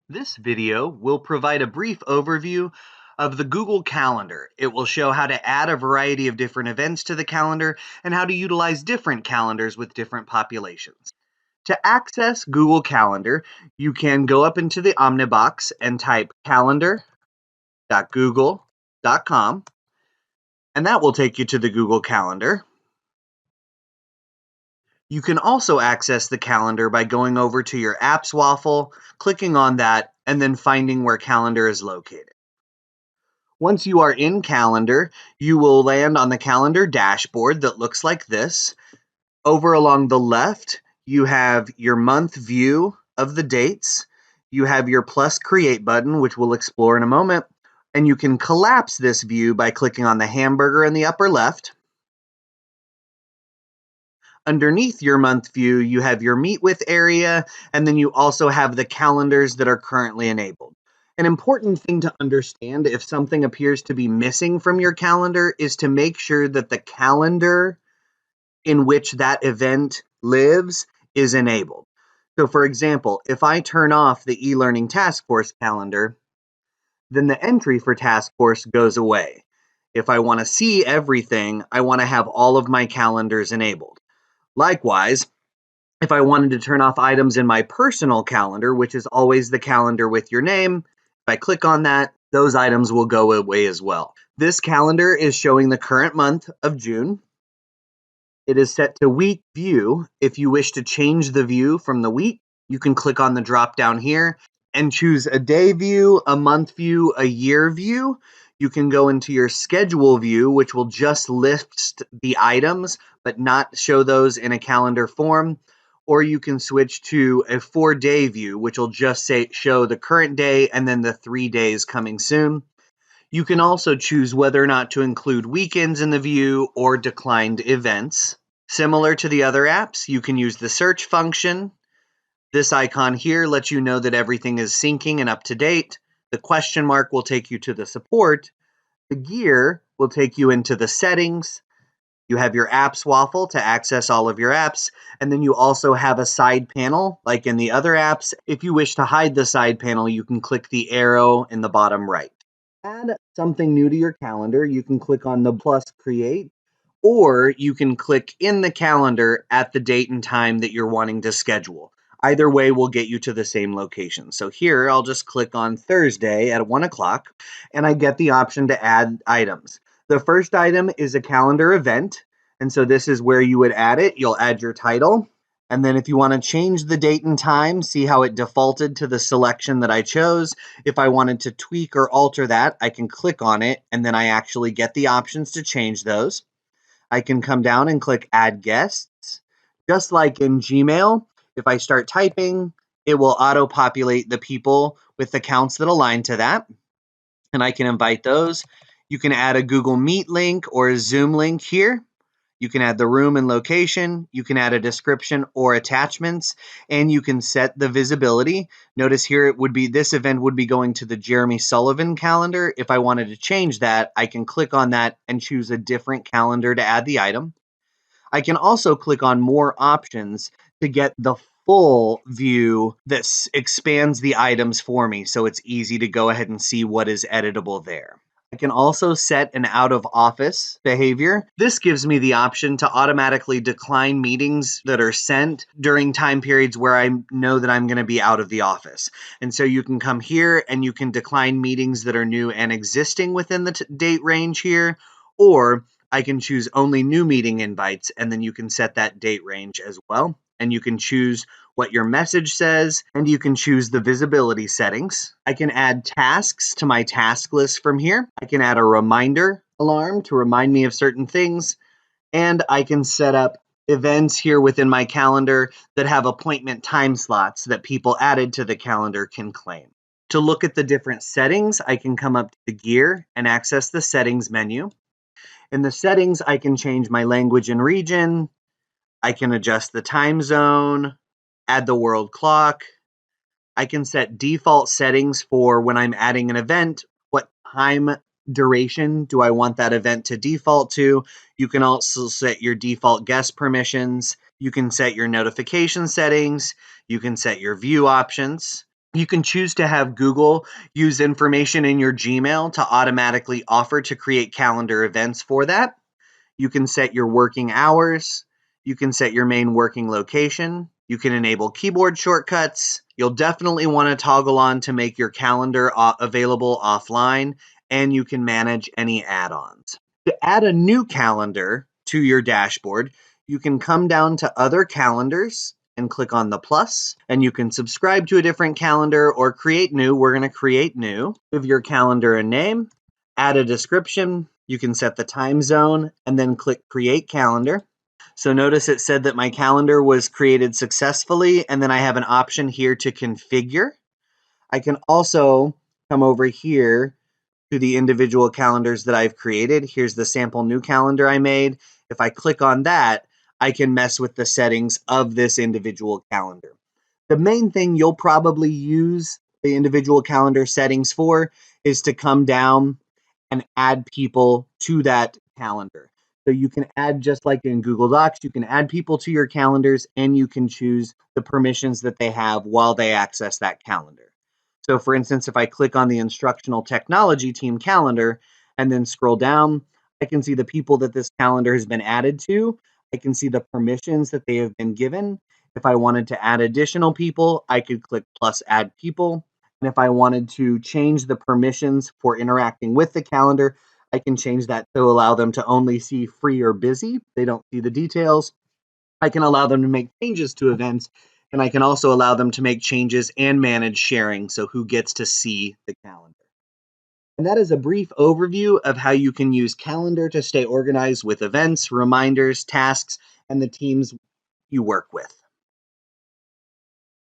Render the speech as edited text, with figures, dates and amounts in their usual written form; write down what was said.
This video will provide a brief overview of the Google Calendar. It will show how to add a variety of different events to the calendar and how to utilize different calendars with different populations. To access Google Calendar, you can go up into the Omnibox and type calendar.google.com, and that will take you to the Google Calendar. You can also access the calendar by going over to your apps waffle, clicking on that, and then finding where calendar is located. Once you are in Calendar, you will land on the Calendar dashboard that looks like this. Over along the left, you have your month view of the dates. You have your plus create button, which we'll explore in a moment. And you can collapse this view by clicking on the hamburger in the upper left. Underneath your month view, you have your meet with area, and then you also have the calendars that are currently enabled. An important thing to understand if something appears to be missing from your calendar is to make sure that the calendar in which that event lives is enabled. So for example, if I turn off the e-learning task force calendar, then the entry for task force goes away. If I want to see everything, I want to have all of my calendars enabled. Likewise, if I wanted to turn off items in my personal calendar, which is always the calendar with your name, if I click on that, those items will go away as well. This calendar is showing the current month of June. It is set to week view. If you wish to change the view from the week, you can click on the drop down here and choose a day view, a month view, a year view. You can go into your schedule view, which will just list the items, but not show those in a calendar form. Or you can switch to a 4-day view, which will just show the current day and then the 3 days coming soon. You can also choose whether or not to include weekends in the view or declined events. Similar to the other apps, you can use the search function. This icon here lets you know that everything is syncing and up to date. The question mark will take you to the support. The gear will take you into the settings. You have your apps waffle to access all of your apps, and then you also have a side panel like in the other apps. If you wish to hide the side panel, you can click the arrow in the bottom right. Add something new to your calendar, you can click on the plus create, or you can click in the calendar at the date and time that you're wanting to schedule. Either way will get you to the same location. So here I'll just click on Thursday at 1 o'clock and I get the option to add items. The first item is a calendar event. And so this is where you would add it. You'll add your title. And then if you want to change the date and time, see how it defaulted to the selection that I chose. If I wanted to tweak or alter that, I can click on it and then I actually get the options to change those. I can come down and click add guests. Just like in Gmail, if I start typing, it will auto-populate the people with accounts that align to that. And I can invite those. You can add a Google Meet link or a Zoom link here. You can add the room and location, you can add a description or attachments, and you can set the visibility. Notice here it would be this event would be going to the Jeremy Sullivan calendar. If I wanted to change that, I can click on that and choose a different calendar to add the item. I can also click on more options to get the full view that expands the items for me, so it's easy to go ahead and see what is editable there. I can also set an out of office behavior. This gives me the option to automatically decline meetings that are sent during time periods where I know that I'm going to be out of the office. And so you can come here and you can decline meetings that are new and existing within the date range here, or I can choose only new meeting invites, and then you can set that date range as well. And you can choose what your message says, and you can choose the visibility settings. I can add tasks to my task list from here. I can add a reminder alarm to remind me of certain things, and I can set up events here within my calendar that have appointment time slots that people added to the calendar can claim. To look at the different settings, I can come up to the gear and access the settings menu. In the settings, I can change my language and region. I can adjust the time zone, add the world clock. I can set default settings for when I'm adding an event. What time duration do I want that event to default to? You can also set your default guest permissions. You can set your notification settings. You can set your view options. You can choose to have Google use information in your Gmail to automatically offer to create calendar events for that. You can set your working hours. You can set your main working location. You can enable keyboard shortcuts. You'll definitely want to toggle on to make your calendar available offline, and you can manage any add-ons. To add a new calendar to your dashboard, you can come down to Other Calendars and click on the plus, and you can subscribe to a different calendar or create new. We're going to create new. Give your calendar a name, add a description. You can set the time zone and then click Create Calendar. So notice it said that my calendar was created successfully, and then I have an option here to configure. I can also come over here to the individual calendars that I've created. Here's the sample new calendar I made. If I click on that, I can mess with the settings of this individual calendar. The main thing you'll probably use the individual calendar settings for is to come down and add people to that calendar. So you can add, just like in Google Docs, you can add people to your calendars and you can choose the permissions that they have while they access that calendar. So for instance, if I click on the instructional technology team calendar and then scroll down, I can see the people that this calendar has been added to. I can see the permissions that they have been given. If I wanted to add additional people, I could click plus add people. And if I wanted to change the permissions for interacting with the calendar, I can change that to allow them to only see free or busy. They don't see the details. I can allow them to make changes to events, and I can also allow them to make changes and manage sharing, so who gets to see the calendar. And that is a brief overview of how you can use Calendar to stay organized with events, reminders, tasks, and the teams you work with.